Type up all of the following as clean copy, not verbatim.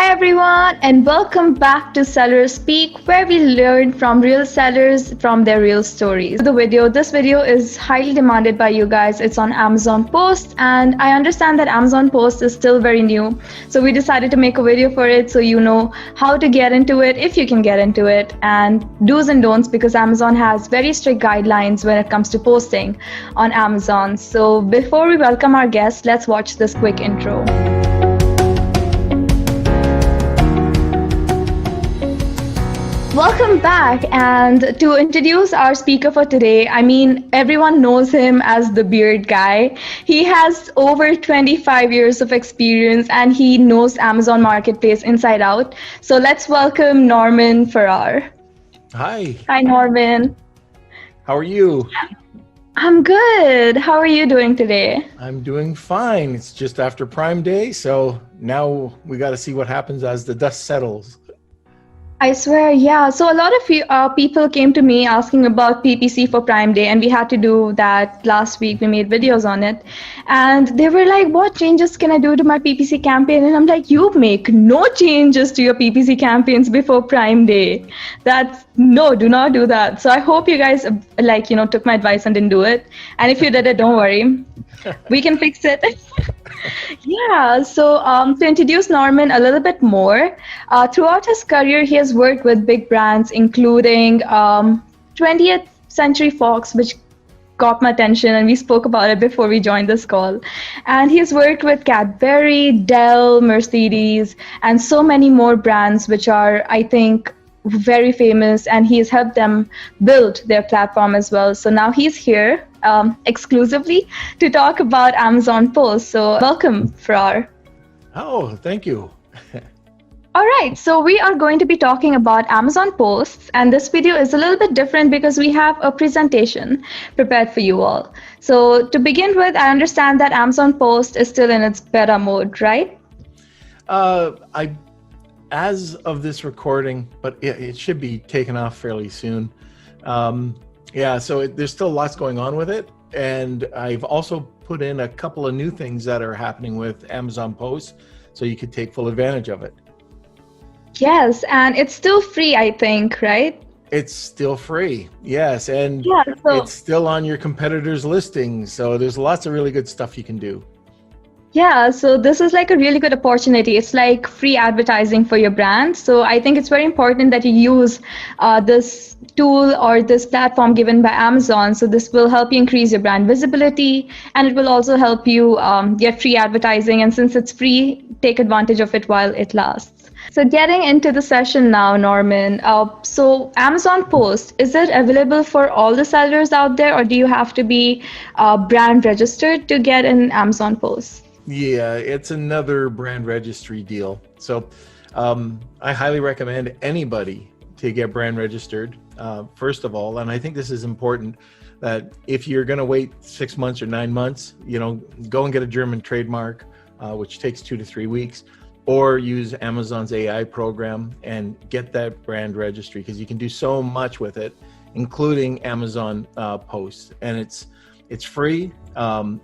Hi everyone, and welcome back to SellerSpeak, where we learn from real sellers from their real stories. This video is highly demanded by you guys. It's on Amazon Post, and I understand that Amazon Post is still very new. So we decided to make a video for it so you know how to get into it, if you can get into it, and do's and don'ts, because Amazon has very strict guidelines when it comes to posting on Amazon. So before we welcome our guest, let's watch this quick intro. Welcome back, and to introduce our speaker for today, everyone knows him as the beard guy. He has over 25 years of experience and he knows Amazon Marketplace inside out. So let's welcome Norman Farrar. Hi. Hi, Norman. How are you? I'm good. How are you doing today? I'm doing fine. It's just after Prime Day, so now we got to see what happens as the dust settles. I swear, yeah. So a lot of people came to me asking about PPC for Prime Day, and we had to do that last week. We made videos on it, and they were like, what changes can I do to my PPC campaign? And I'm like, you make no changes to your PPC campaigns before Prime Day. No, do not do that. So I hope you guys took my advice and didn't do it. And if you did it, don't worry. We can fix it. Yeah, so to introduce Norman a little bit more, throughout his career, he has worked with big brands, including 20th Century Fox, which got my attention, and we spoke about it before we joined this call. And he's worked with Cadbury, Dell, Mercedes, and so many more brands, which are, I think, very famous, and he's helped them build their platform as well. So now he's here exclusively to talk about Amazon Post. So welcome, Farrar. Oh, thank you. All right, so we are going to be talking about Amazon Posts, and this video is a little bit different because we have a presentation prepared for you all. So to begin with, I understand that Amazon Post is still in its beta mode, right? As of this recording, but it should be taken off fairly soon. So there's still lots going on with it. And I've also put in a couple of new things that are happening with Amazon Post, so you could take full advantage of it. Yes, and it's still free, I think, right? It's still free, yes. And it's still on your competitors' listings. So there's lots of really good stuff you can do. Yeah, so this is like a really good opportunity. It's like free advertising for your brand. So I think it's very important that you use this tool or this platform given by Amazon. So this will help you increase your brand visibility, and it will also help you get free advertising. And since it's free, take advantage of it while it lasts. So getting into the session now, Norman. So Amazon Post, is it available for all the sellers out there, or do you have to be brand registered to get an Amazon Post? Yeah, it's another brand registry deal. So I highly recommend anybody to get brand registered, first of all. And I think this is important, that if you're going to wait 6 months or 9 months, go and get a German trademark, which takes 2 to 3 weeks, or use Amazon's AI program and get that brand registry, because you can do so much with it, including Amazon Posts. And it's free.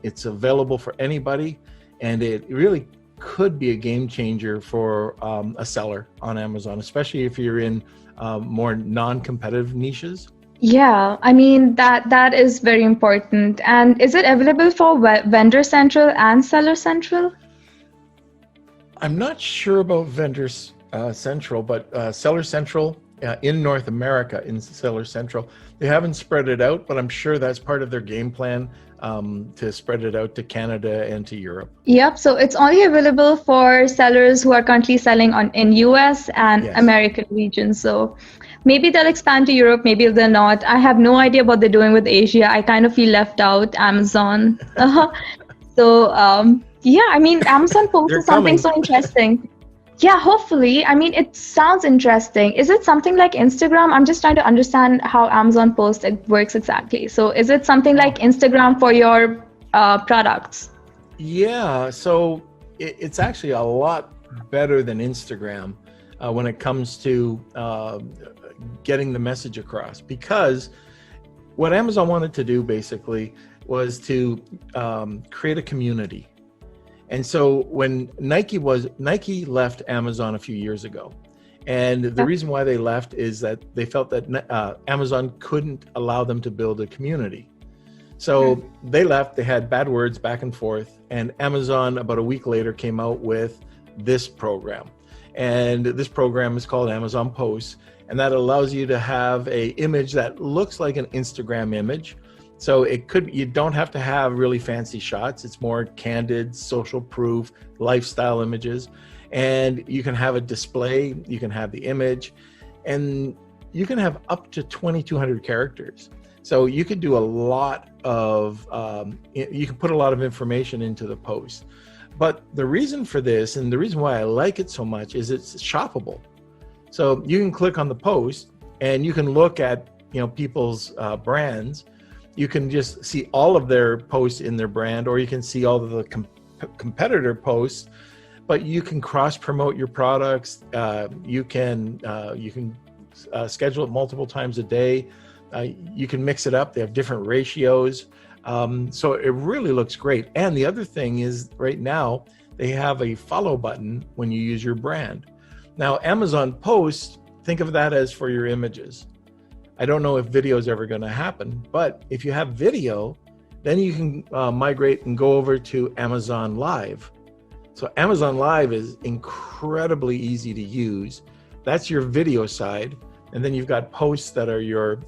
It's available for anybody. And it really could be a game changer for a seller on Amazon, especially if you're in more non-competitive niches. Yeah, that is very important. And is it available for Vendor Central and Seller Central? I'm not sure about Vendor Central, but Seller Central in North America, in Seller Central, they haven't spread it out, but I'm sure that's part of their game plan, to spread it out to Canada and to Europe. Yep, so it's only available for sellers who are currently selling in US and American regions. So maybe they'll expand to Europe, maybe they'll not. I have no idea what they're doing with Asia. I kind of feel left out, Amazon. Amazon Post is something so interesting. Yeah, hopefully. It sounds interesting. Is it something like Instagram? I'm just trying to understand how Amazon Post works exactly. So is it something like Instagram for your products? Yeah, so it's actually a lot better than Instagram when it comes to getting the message across. Because what Amazon wanted to do basically was to create a community. And so when Nike left Amazon a few years ago. And the reason why they left is that they felt that Amazon couldn't allow them to build a community. So they left, they had bad words back and forth, and Amazon about a week later came out with this program. And this program is called Amazon Posts, and that allows you to have a image that looks like an Instagram image. So you don't have to have really fancy shots. It's more candid, social proof, lifestyle images. And you can have a display, you can have the image, and you can have up to 2,200 characters. So you could do a lot of, you can put a lot of information into the post. But the reason for this, and the reason why I like it so much, is it's shoppable. So you can click on the post and you can look at, people's brands. You can just see all of their posts in their brand, or you can see all of the competitor posts, but you can cross promote your products. You can schedule it multiple times a day. You can mix it up. They have different ratios. So it really looks great. And the other thing is right now they have a follow button when you use your brand. Now, Amazon Posts, think of that as for your images. I don't know if video is ever going to happen, but if you have video, then you can migrate and go over to Amazon Live. So Amazon Live is incredibly easy to use. That's your video side. And then you've got posts that are your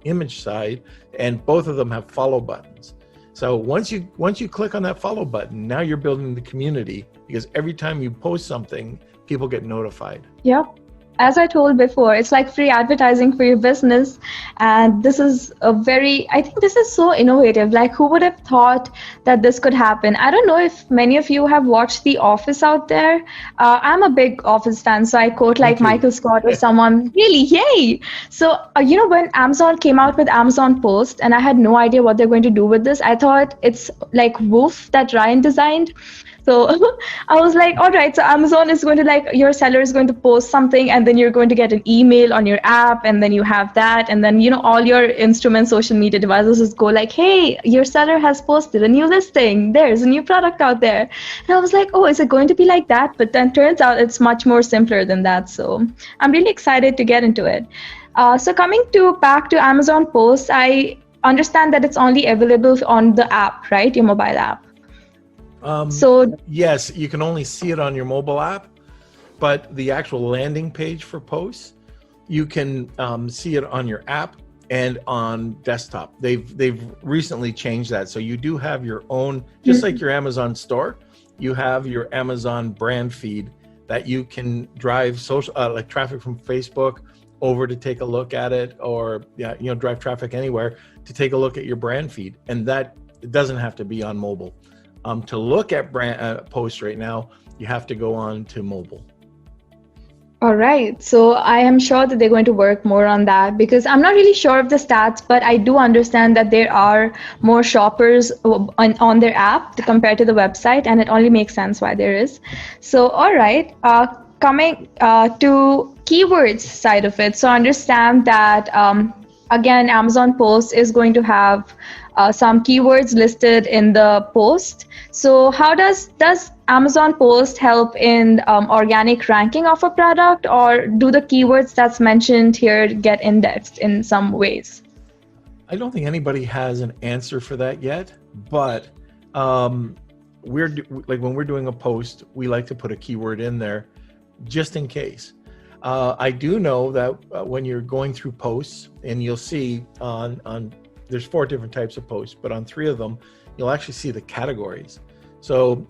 image side, and both of them have follow buttons. So once you click on that follow button, now you're building the community, because every time you post something, people get notified. Yep. As I told before, it's like free advertising for your business. And this is I think this is so innovative. Like, who would have thought that this could happen? I don't know if many of you have watched The Office out there. I'm a big Office fan, so I quote like Michael Scott or someone, really, yay. So, when Amazon came out with Amazon Post, and I had no idea what they're going to do with this, I thought it's like Woof that Ryan designed. So I was like, all right, so Amazon is going to your seller is going to post something, and then you're going to get an email on your app, and then you have that. And then, all your instruments, social media devices just go like, hey, your seller has posted a new listing. There's a new product out there. And I was like, oh, is it going to be like that? But then turns out it's much more simpler than that. So I'm really excited to get into it. So coming back to Amazon Posts, I understand that it's only available on the app, right? Your mobile app. So yes, you can only see it on your mobile app, but the actual landing page for posts, you can see it on your app and on desktop. They've recently changed that, so you do have your own, just like your Amazon store, you have your Amazon brand feed that you can drive social like traffic from Facebook over to take a look at it, or drive traffic anywhere to take a look at your brand feed, and that it doesn't have to be on mobile. To look at brand posts right now, you have to go on to mobile. All right. So I am sure that they're going to work more on that, because I'm not really sure of the stats, but I do understand that there are more shoppers on their app compared to the website, and it only makes sense why there is. So, all right. Coming to keywords side of it. So I understand that, again, Amazon Post is going to have some keywords listed in the post. So how does Amazon Post help in organic ranking of a product, or do the keywords that's mentioned here get indexed in some ways? I don't think anybody has an answer for that yet, but when we're doing a post, we like to put a keyword in there just in case. I do know that when you're going through posts, and you'll see on there's 4 different types of posts, but on 3 of them, you'll actually see the categories. So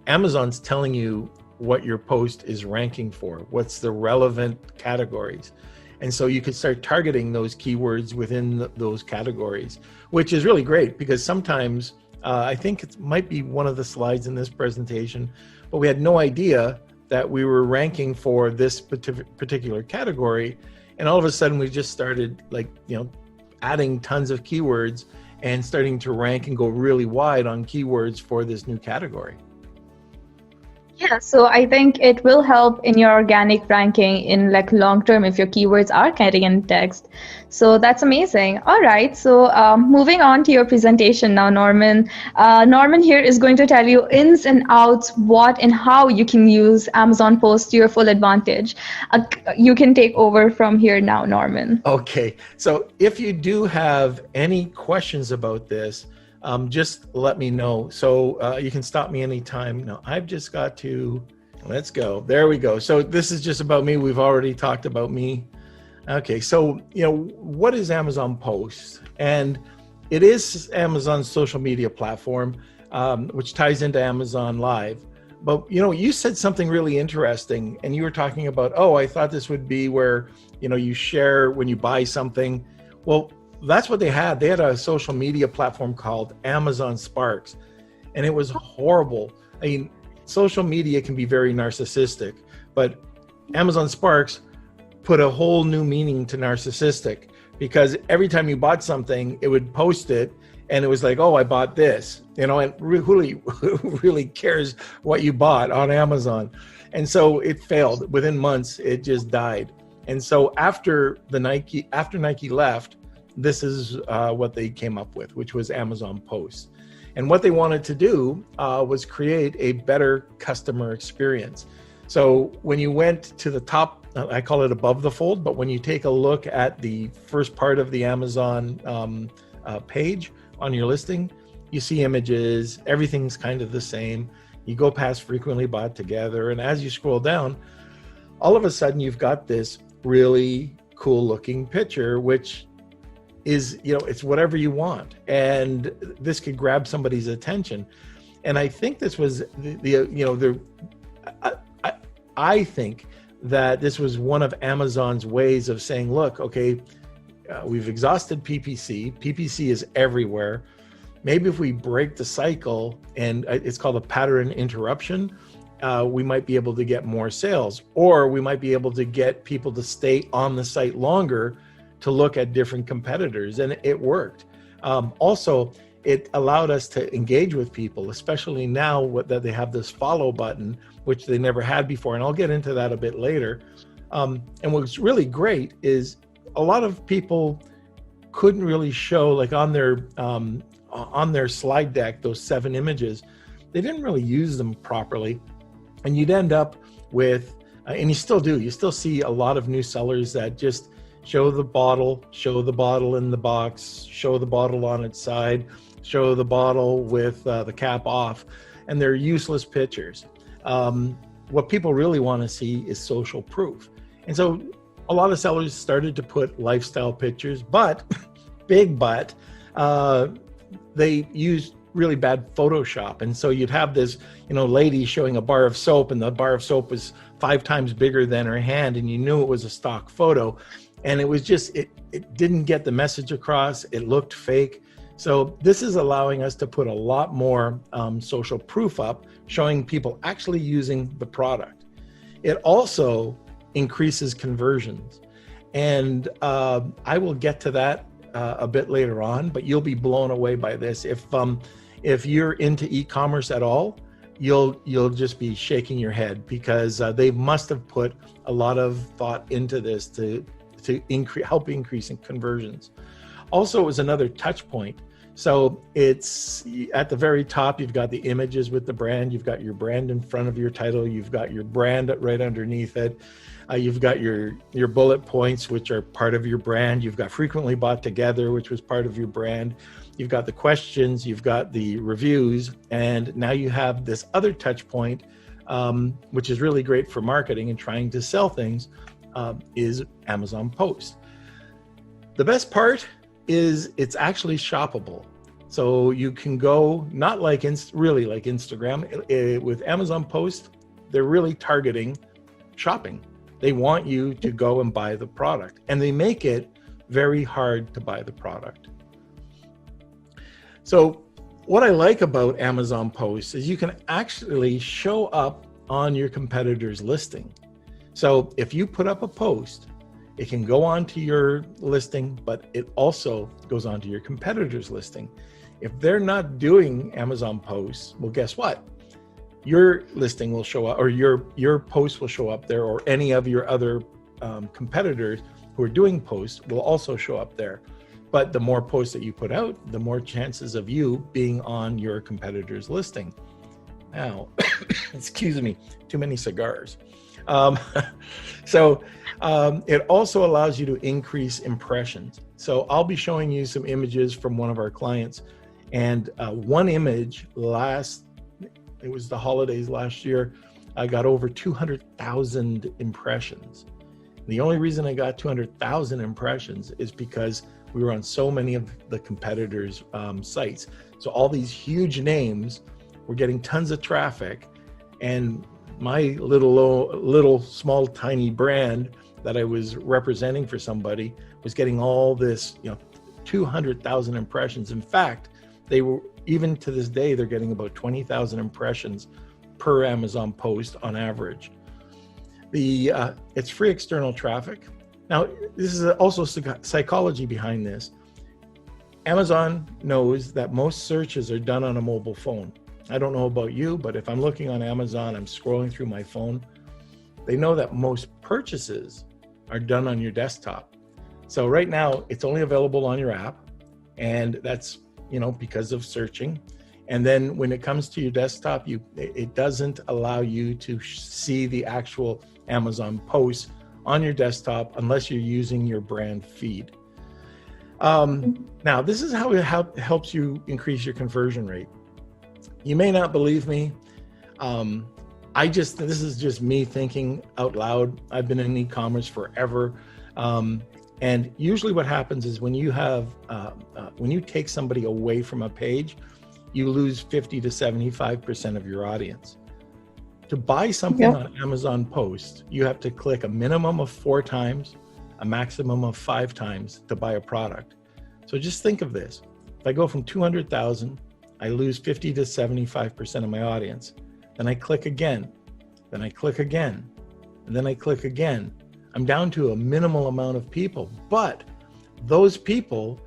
Amazon's telling you what your post is ranking for, what's the relevant categories. And so you could start targeting those keywords within those categories, which is really great, because sometimes I think it might be one of the slides in this presentation, but we had no idea that we were ranking for this particular category. And all of a sudden we just started adding tons of keywords and starting to rank and go really wide on keywords for this new category. Yeah, so I think it will help in your organic ranking in like long term if your keywords are carrying in text. So that's amazing. All right, so moving on to your presentation now, Norman. Norman here is going to tell you ins and outs, what and how you can use Amazon Post to your full advantage. You can take over from here now, Norman. Okay, so if you do have any questions about this, just let me know. So you can stop me anytime. Now, I've just got to, let's go. There we go. So this is just about me. We've already talked about me. Okay, so, what is Amazon Post? And it is Amazon's social media platform, which ties into Amazon Live. But, you said something really interesting, and you were talking about, I thought this would be where, you share when you buy something. Well, that's what they had. They had a social media platform called Amazon Sparks, and it was horrible. I mean, social media can be very narcissistic, but Amazon Sparks put a whole new meaning to narcissistic, because every time you bought something, it would post it, and it was like, I bought this, and who really cares what you bought on Amazon? And so it failed. Within months, it just died. And so after Nike left, this is what they came up with, which was Amazon Post. And what they wanted to do was create a better customer experience. So when you went to the top, I call it above the fold, but when you take a look at the first part of the Amazon page on your listing, you see images, everything's kind of the same. You go past frequently bought together, and as you scroll down, all of a sudden you've got this really cool looking picture, which is, it's whatever you want. And this could grab somebody's attention. And I think this was I think that this was one of Amazon's ways of saying, look, okay, we've exhausted PPC. PPC is everywhere. Maybe if we break the cycle, and it's called a pattern interruption, we might be able to get more sales, or we might be able to get people to stay on the site longer to look at different competitors, and it worked. Also, it allowed us to engage with people, especially now that they have this follow button, which they never had before, and I'll get into that a bit later. And what's really great is a lot of people couldn't really show, like on their slide deck, those 7 images, they didn't really use them properly, and you'd end up with, and you still see a lot of new sellers that just show the bottle in the box, show the bottle on its side, show the bottle with the cap off, and they're useless pictures. What people really want to see is social proof. And so a lot of sellers started to put lifestyle pictures, but they used really bad Photoshop. And so you'd have this, lady showing a bar of soap, and the bar of soap was 5 times bigger than her hand, and you knew it was a stock photo. And it was just, it didn't get the message across. It looked fake. So this is allowing us to put a lot more social proof up, showing people actually using the product. It also increases conversions. And I will get to that a bit later on, but you'll be blown away by this. If you're into e-commerce at all, you'll just be shaking your head, because they must have put a lot of thought into this to help increase in conversions. Also, it was another touch point. So it's at the very top, you've got the images with the brand, you've got your brand in front of your title, you've got your brand right underneath it, you've got your bullet points, which are part of your brand, you've got frequently bought together, which was part of your brand, you've got the questions, you've got the reviews, and now you have this other touch point, which is really great for marketing and trying to sell things, is Amazon Post. The best part is it's actually shoppable. So you can go, not like really like Instagram, with Amazon Post, they're really targeting shopping. They want you to go and buy the product, and they make it very hard to buy the product. So what I like about Amazon Post is you can actually show up on your competitor's listing. So if you put up a post, it can go onto your listing, but it also goes onto your competitor's listing. If they're not doing Amazon posts, well, guess what? your listing will show up, or your post will show up there, or any of your other competitors who are doing posts will also show up there. But the more posts that you put out, the more chances of you being on your competitor's listing. Now, excuse me, too many cigars. So it also allows you to increase impressions. So I'll be showing you some images from one of our clients, and one image it was the holidays last year, I got over 200,000 impressions. The only reason I got 200,000 impressions is because we were on so many of the competitors' sites. So all these huge names were getting tons of traffic, and my little small tiny brand that I was representing for somebody was getting all this, 200,000 impressions. In fact, they were, even to this day, they're getting about 20,000 impressions per Amazon post on average. It's free external traffic. Now, this is also psychology behind this. Amazon knows that most searches are done on a mobile phone. I don't know about you, but if I'm looking on Amazon, I'm scrolling through my phone, they know that most purchases are done on your desktop. So right now, it's only available on your app, and that's because of searching. And then when it comes to your desktop, it doesn't allow you to see the actual Amazon posts on your desktop unless you're using your brand feed. Now, this is how it helps you increase your conversion rate. You may not believe me. This is just me thinking out loud. I've been in e-commerce forever. And usually what happens is when you take somebody away from a page, you lose 50 to 75% of your audience. To buy something on Amazon Post, you have to click a minimum of 4 times, a maximum of 5 times to buy a product. So just think of this. If I go from 200,000, I lose 50 to 75% of my audience. Then I click again, then I click again, and then I click again. I'm down to a minimal amount of people, but those people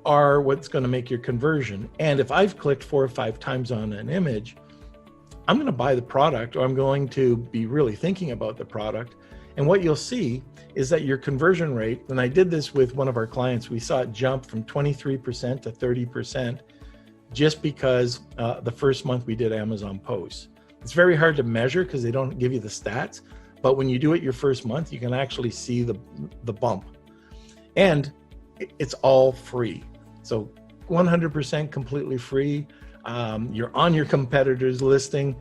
are what's going to make your conversion. And if I've clicked 4 or 5 times on an image, I'm going to buy the product, or I'm going to be really thinking about the product. And what you'll see is that your conversion rate, and I did this with one of our clients, we saw it jump from 23% to 30% just because the first month we did Amazon posts. It's very hard to measure because they don't give you the stats, but when you do it your first month, you can actually see the bump. And it's all free. So 100% completely free. You're on your competitor's listing.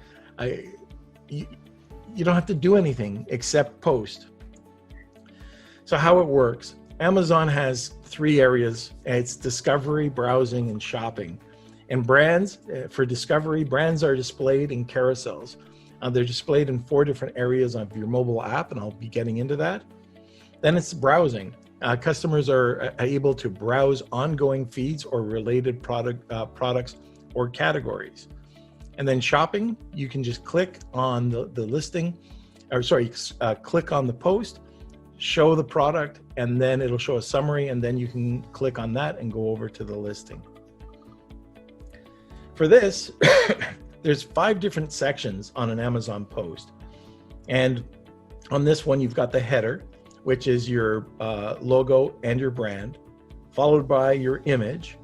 You don't have to do anything except post. So how it works, Amazon has 3 areas. It's discovery, browsing, and shopping. And brands, for discovery, brands are displayed in carousels. They're displayed in 4 different areas of your mobile app, and I'll be getting into that. Then it's browsing. Customers are able to browse ongoing feeds or related products or categories. And then shopping, you can just click on the listing, click on the post, show the product, and then it'll show a summary, and then you can click on that and go over to the listing. For this, there's 5 different sections on an Amazon post. And on this one, you've got the header, which is your logo and your brand, followed by your image.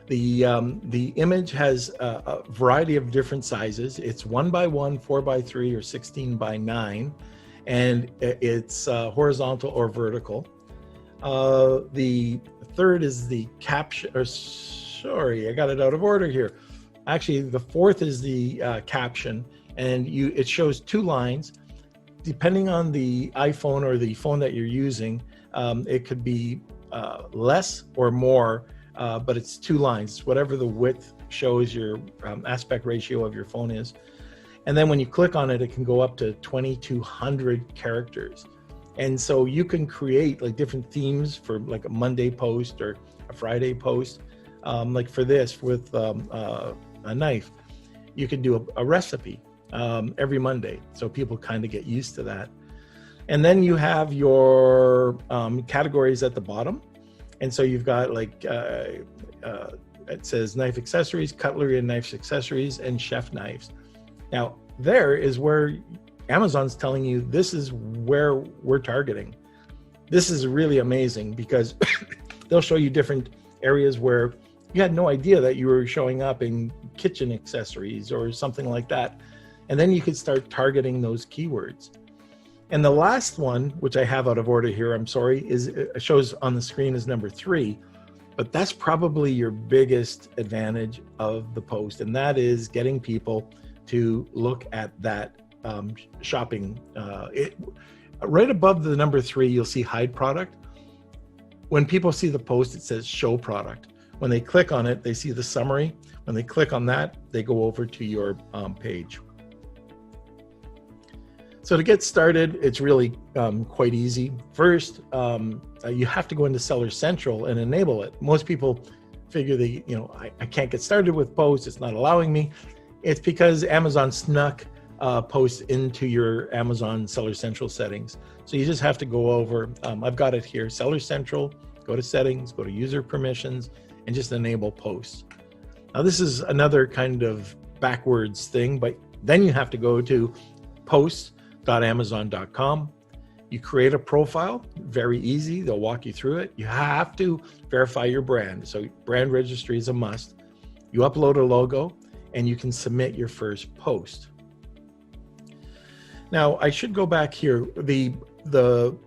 The image has a variety of different sizes. It's 1x1, 4x3, or 16x9, and it's horizontal or vertical. The third is the caption, I got it out of order here. Actually, the 4th is the caption, and it shows 2 lines. Depending on the iPhone or the phone that you're using, it could be less or more, but it's 2 lines. Whatever the width shows your aspect ratio of your phone is. And then when you click on it, it can go up to 2,200 characters. And so you can create like different themes for like a Monday post or a Friday post. Like for this with a knife, you could do a recipe every Monday. So people kind of get used to that. And then you have your categories at the bottom. And so you've got like, it says knife accessories, cutlery and knife accessories, and chef knives. Now, there is where Amazon's telling you this is where we're targeting. This is really amazing because they'll show you different areas where you had no idea that you were showing up in kitchen accessories or something like that. And then you could start targeting those keywords. And the last one, which I have out of order here, I'm sorry, is it shows on the screen as number 3, but that's probably your biggest advantage of the post. And that is getting people to look at that shopping. Right above the number 3, you'll see hide product. When people see the post, it says show product. When they click on it, they see the summary. When they click on that, they go over to your page. So to get started, it's really quite easy. First, you have to go into Seller Central and enable it. Most people figure I can't get started with posts, it's not allowing me. It's because Amazon snuck posts into your Amazon Seller Central settings. So you just have to go over, I've got it here, Seller Central, go to settings, go to user permissions, and just enable posts. Now this is another kind of backwards thing, but then you have to go to posts.amazon.com. You create a profile, very easy, they'll walk you through it. You have to verify your brand. So brand registry is a must. You upload a logo and you can submit your first post. Now I should go back here. The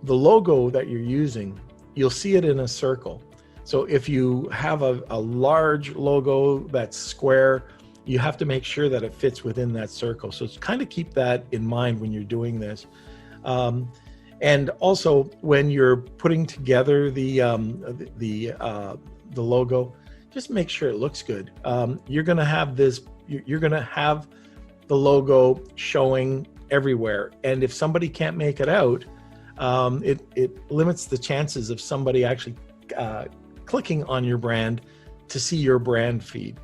logo that you're using, you'll see it in a circle. So if you have a large logo that's square, you have to make sure that it fits within that circle. So kind of keep that in mind when you're doing this. And also when you're putting together the logo, just make sure it looks good. You're going to have you're going to have the logo showing everywhere. And if somebody can't make it out, it limits the chances of somebody actually clicking on your brand to see your brand feed.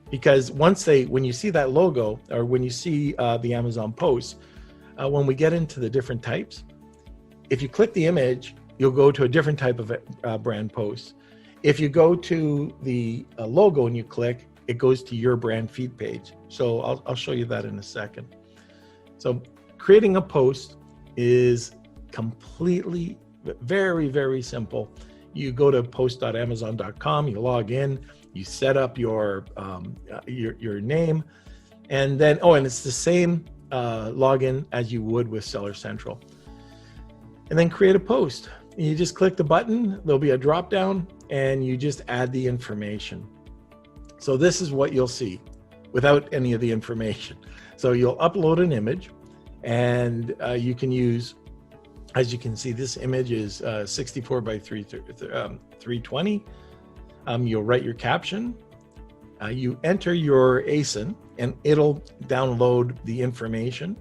Because when you see that logo, or when you see the Amazon posts, when we get into the different types, if you click the image, you'll go to a different type of brand post. If you go to the logo and you click, it goes to your brand feed page. So I'll show you that in a second. So creating a post is completely very, very simple. You go to post.amazon.com, you log in, you set up your name, and then, and it's the same login as you would with Seller Central. And then create a post. You just click the button, there'll be a drop down, and you just add the information. So this is what you'll see without any of the information. So you'll upload an image, and you can use, as you can see, this image is 64 by 320. You'll write your caption. You enter your ASIN, and it'll download the information,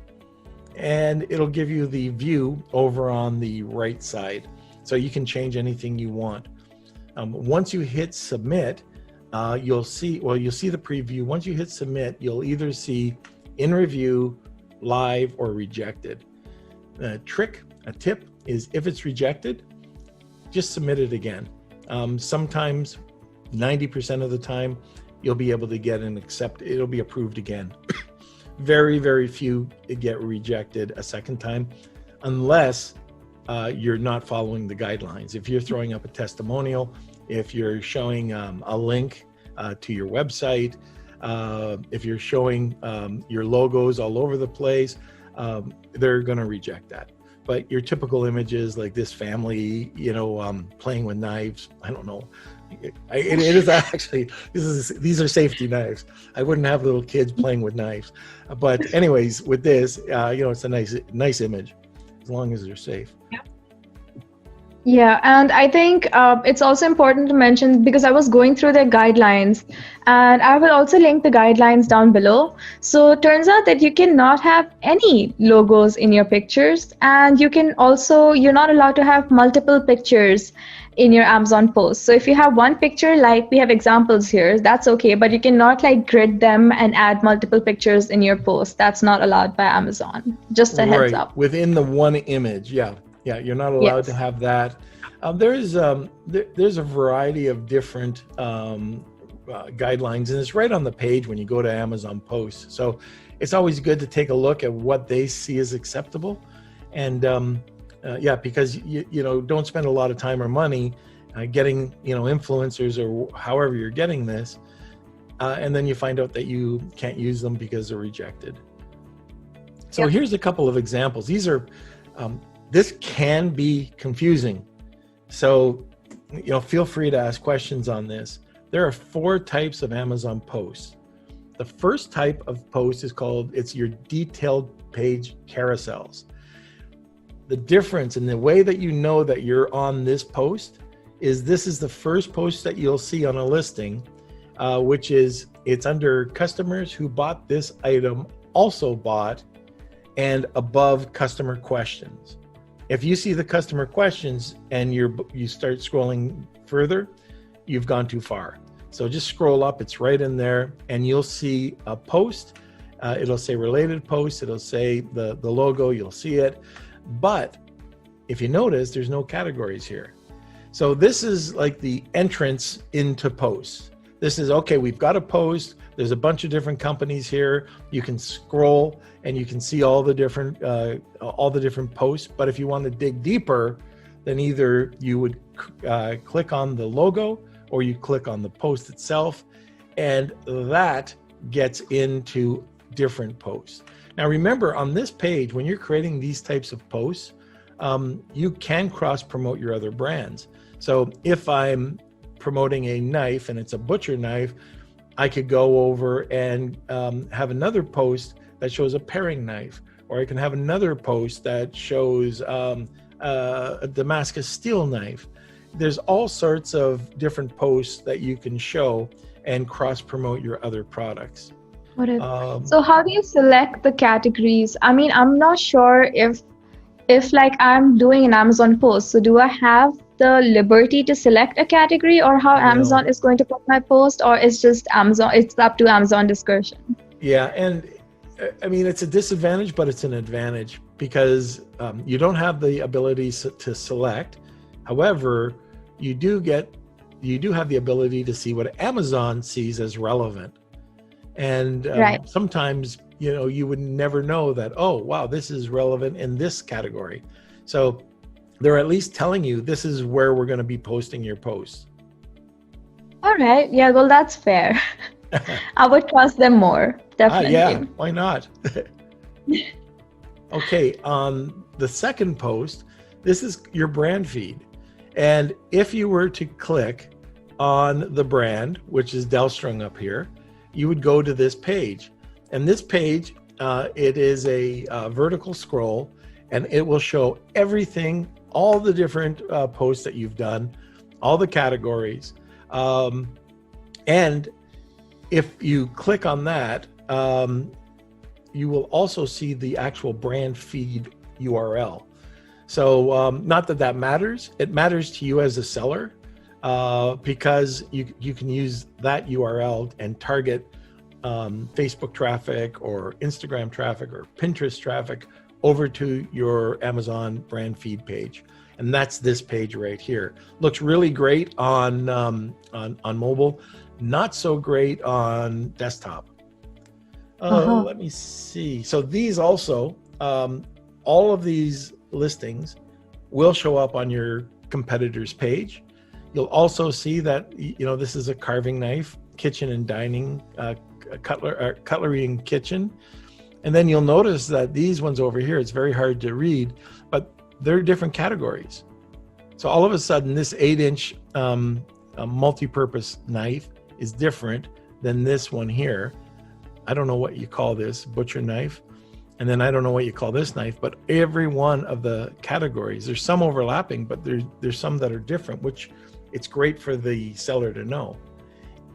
and it'll give you the view over on the right side. So you can change anything you want. Once you hit submit, you'll see the preview. Once you hit submit, you'll either see in review, live, or rejected. A tip is if it's rejected, just submit it again. Sometimes 90% of the time you'll be able to get an accept, it'll be approved again. Very, very few get rejected a second time unless you're not following the guidelines. If you're throwing up a testimonial, if you're showing a link to your website, if you're showing your logos all over the place, they're going to reject that. But your typical images like this family, playing with knives, I don't know. It is actually, these are safety knives. I wouldn't have little kids playing with knives. But anyways, with this, it's a nice image as long as they're safe. Yeah, and I think it's also important to mention, because I was going through their guidelines, and I will also link the guidelines down below. So it turns out that you cannot have any logos in your pictures, and you're not allowed to have multiple pictures in your Amazon posts. So if you have one picture, like we have examples here, that's okay, but you cannot grid them and add multiple pictures in your post. That's not allowed by Amazon. Just a heads up. Within the one image, yeah, you're not allowed to have that. There's a variety of different guidelines, and it's right on the page when you go to Amazon posts. So it's always good to take a look at what they see as acceptable. And because don't spend a lot of time or money getting influencers or however you're getting this, and then you find out that you can't use them because they're rejected. So here's a couple of examples. These are this can be confusing, so feel free to ask questions on this. There are 4 types of Amazon posts. The first type of post is it's your detailed page carousels. The difference in the way that you know that you're on this post is this is the first post that you'll see on a listing, which is it's under customers who bought this item also bought, and above customer questions. If you see the customer questions and you start scrolling further, you've gone too far. So just scroll up, it's right in there, and you'll see a post. It'll say related post, it'll say the logo, you'll see it. But if you notice, there's no categories here. So this is like the entrance into posts. This is, okay, we've got a post, there's a bunch of different companies here. You can scroll and you can see all the different posts. But if you want to dig deeper, then either you would click on the logo or you click on the post itself, and that gets into different posts. Now remember, on this page, when you're creating these types of posts, you can cross-promote your other brands. So if I'm promoting a knife and it's a butcher knife, I could go over and have another post that shows a paring knife, or I can have another post that shows a Damascus steel knife. There's all sorts of different posts that you can show and cross-promote your other products. So how do you select the categories? I mean, I'm not sure if like I'm doing an Amazon post, so do I have the liberty to select a category, or how Amazon is going to put my post, or it's just Amazon, it's up to Amazon discretion? Yeah, and I mean, it's a disadvantage, but it's an advantage because you don't have the ability to select. However, you do have the ability to see what Amazon sees as relevant. And sometimes, you would never know that, oh, wow, this is relevant in this category. So they're at least telling you this is where we're going to be posting your posts. All right. Yeah, well, that's fair. I would trust them more, definitely. Yeah, why not? Okay, on the second post, this is your brand feed. And if you were to click on the brand, which is Delstrung up here, you would go to this page. And this page, it is a vertical scroll, and it will show everything, all the different posts that you've done, all the categories. And if you click on that, you will also see the actual brand feed URL. So not that matters. It matters to you as a seller because you can use that URL and target Facebook traffic or Instagram traffic or Pinterest traffic over to your Amazon brand feed page. And that's this page right here. Looks really great on mobile, not so great on desktop. Let me see. So these also, all of these listings will show up on your competitor's page. You'll also see that, this is a carving knife, kitchen and dining, cutlery and kitchen. And then you'll notice that these ones over here, it's very hard to read, but they're different categories. So all of a sudden, this 8-inch multi-purpose knife is different than this one here. I don't know what you call this, butcher knife. And then I don't know what you call this knife, but every one of the categories, there's some overlapping, but there's some that are different, which it's great for the seller to know,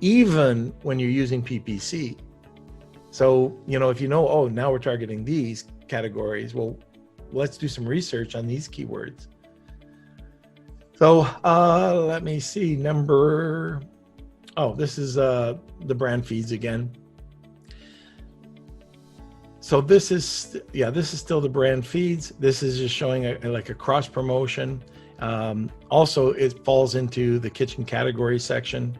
even when you're using PPC. So, if oh, now we're targeting these categories, well, let's do some research on these keywords. So let me see, this is the brand feeds again. So this is still the brand feeds. This is just showing a cross promotion. Also, it falls into the kitchen category section.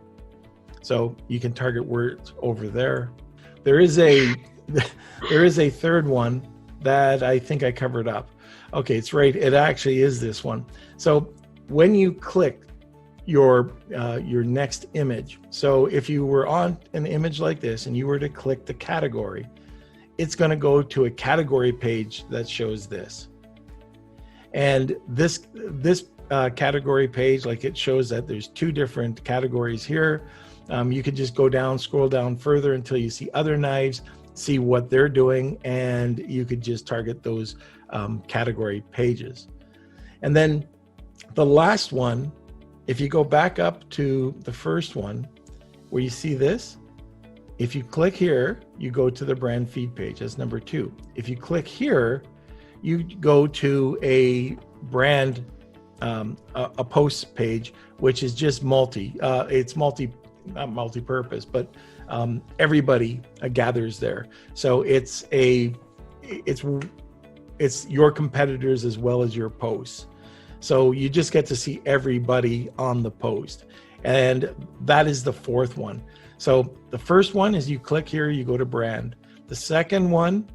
So you can target words over there. There is a there is a third one that I think I covered up. Okay, it's right. It actually is this one. So when you click your next image, so if you were on an image like this and you were to click the category, it's going to go to a category page that shows this. And this category page, like it shows that there's two different categories here. You could just go down, scroll down further until you see other knives, see what they're doing, and you could just target those category pages. And then the last one, if you go back up to the first one where you see this, if you click here, you go to the brand feed page. That's number 2. If you click here, you go to a brand, a post page, which is just it's not multi-purpose, but everybody gathers there. So it's your competitors as well as your posts. So you just get to see everybody on the post. And that is the fourth one. So the first one is you click here, you go to brand. The second one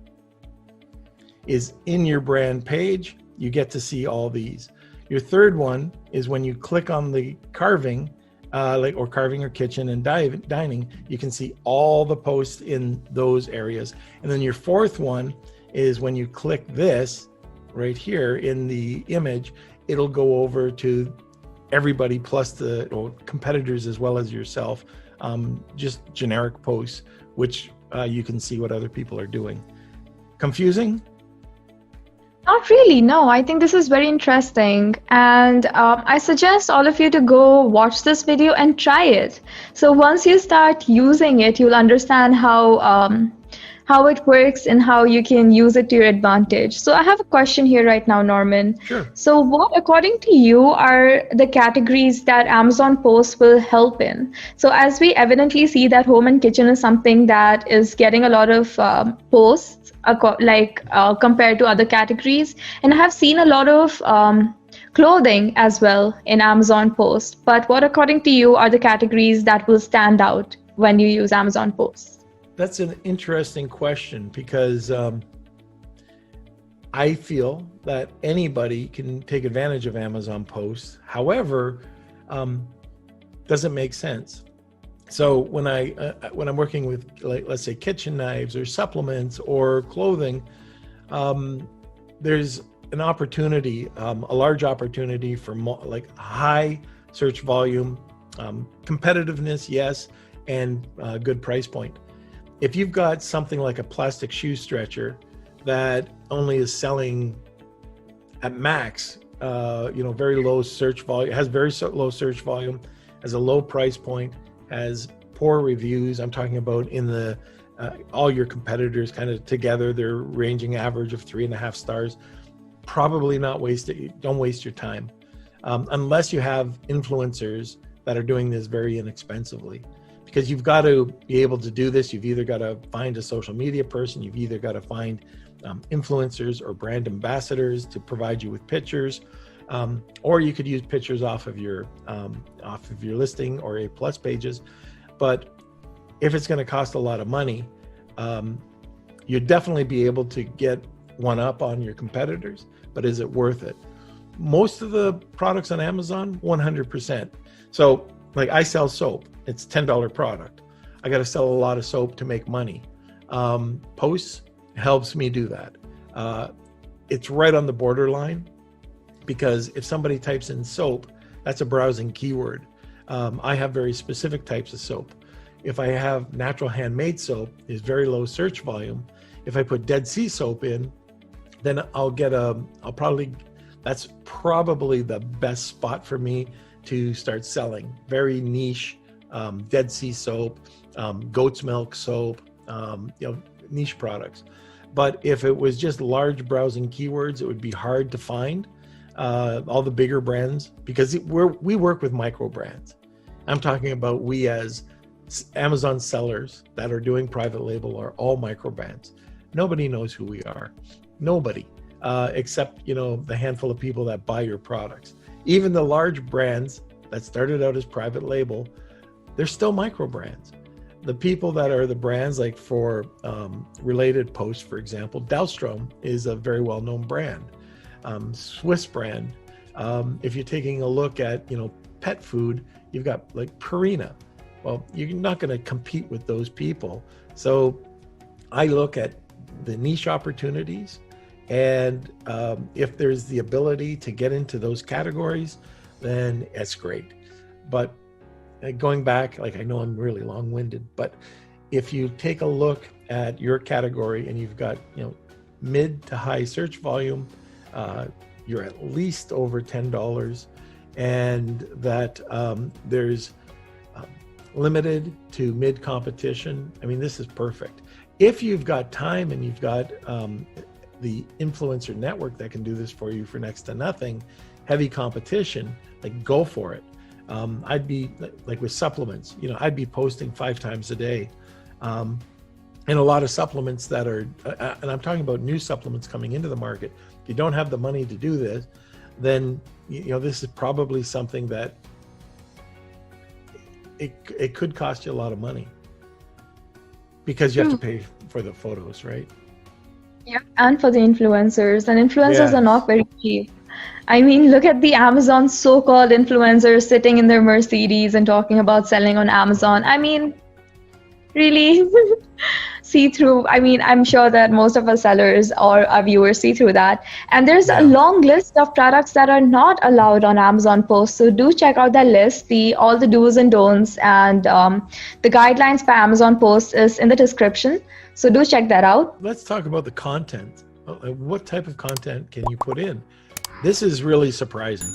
is in your brand page. You get to see all these. Your third one is when you click on the carving, or carving or kitchen and dining, you can see all the posts in those areas. And then your fourth one is when you click this right here in the image, it'll go over to everybody plus the competitors as well as yourself, just generic posts, which you can see what other people are doing. Confusing? Not really, no. I think this is very interesting. And I suggest all of you to go watch this video and try it. So once you start using it, you'll understand how it works and how you can use it to your advantage. So I have a question here right now, Norman. Sure. So what, according to you, are the categories that Amazon posts will help in? So as we evidently see that home and kitchen is something that is getting a lot of posts, compared to other categories. And I have seen a lot of clothing as well in Amazon posts. But what, according to you, are the categories that will stand out when you use Amazon posts? That's an interesting question because I feel that anybody can take advantage of Amazon posts. However, doesn't make sense. So when I'm working with, like, let's say kitchen knives or supplements or clothing, there's an opportunity, a large opportunity for high search volume, competitiveness, yes, and good price point. If you've got something like a plastic shoe stretcher that only is selling at max, very low search volume, has very low search volume, has a low price point, has poor reviews. I'm talking about in the all your competitors kind of together, they're ranging average of 3.5 stars. Probably not don't waste your time unless you have influencers that are doing this very inexpensively. Because you've got to be able to do this. You've either got to find a social media person, you've either got to find influencers or brand ambassadors to provide you with pictures, or you could use pictures off of your listing or A+ pages. But if it's going to cost a lot of money, you'd definitely be able to get one up on your competitors. But is it worth it? Most of the products on Amazon, 100%. So, like, I sell soap. It's $10 product. I got to sell a lot of soap to make money. Posts helps me do that. It's right on the borderline because if somebody types in soap, that's a browsing keyword. I have very specific types of soap. If I have natural handmade soap, there's very low search volume. If I put Dead Sea soap in, then that's probably the best spot for me to start selling. Very niche, Dead Sea soap, goat's milk soap, niche products. But if it was just large browsing keywords, it would be hard to find all the bigger brands because we work with micro brands. I'm talking about we as Amazon sellers that are doing private label are all micro brands. Nobody knows who we are. Nobody, except the handful of people that buy your products. Even the large brands that started out as private label, they're still micro brands. the people that are the brands, like for related posts, for example, Dahlstrom is a very well-known brand, Swiss brand. If you're taking a look at, pet food, you've got like Purina. Well, you're not going to compete with those people. So I look at the niche opportunities, and if there's the ability to get into those categories, then it's great. But going back, like, I know I'm really long-winded, but if you take a look at your category and you've got, mid to high search volume, you're at least over $10, and that there's limited to mid competition, I mean, this is perfect. If you've got time and you've got the influencer network that can do this for you for next to nothing, heavy competition, like, go for it. I'd be like with supplements, I'd be posting 5 times a day. And a lot of supplements that are, and I'm talking about new supplements coming into the market. If you don't have the money to do this, then, this is probably something that it could cost you a lot of money, because you have to pay for the photos, right? Yeah, and for the influencers. And influencers Yeah. are not very cheap. I mean, look at the Amazon so-called influencers sitting in their Mercedes and talking about selling on Amazon. I mean, really? See through. I mean, I'm sure that most of our sellers or our viewers see through that. And there's a long list of products that are not allowed on Amazon posts. So do check out that list. All the do's and don'ts and the guidelines for Amazon posts is in the description. So do check that out. Let's talk about the content. What type of content can you put in? This is really surprising.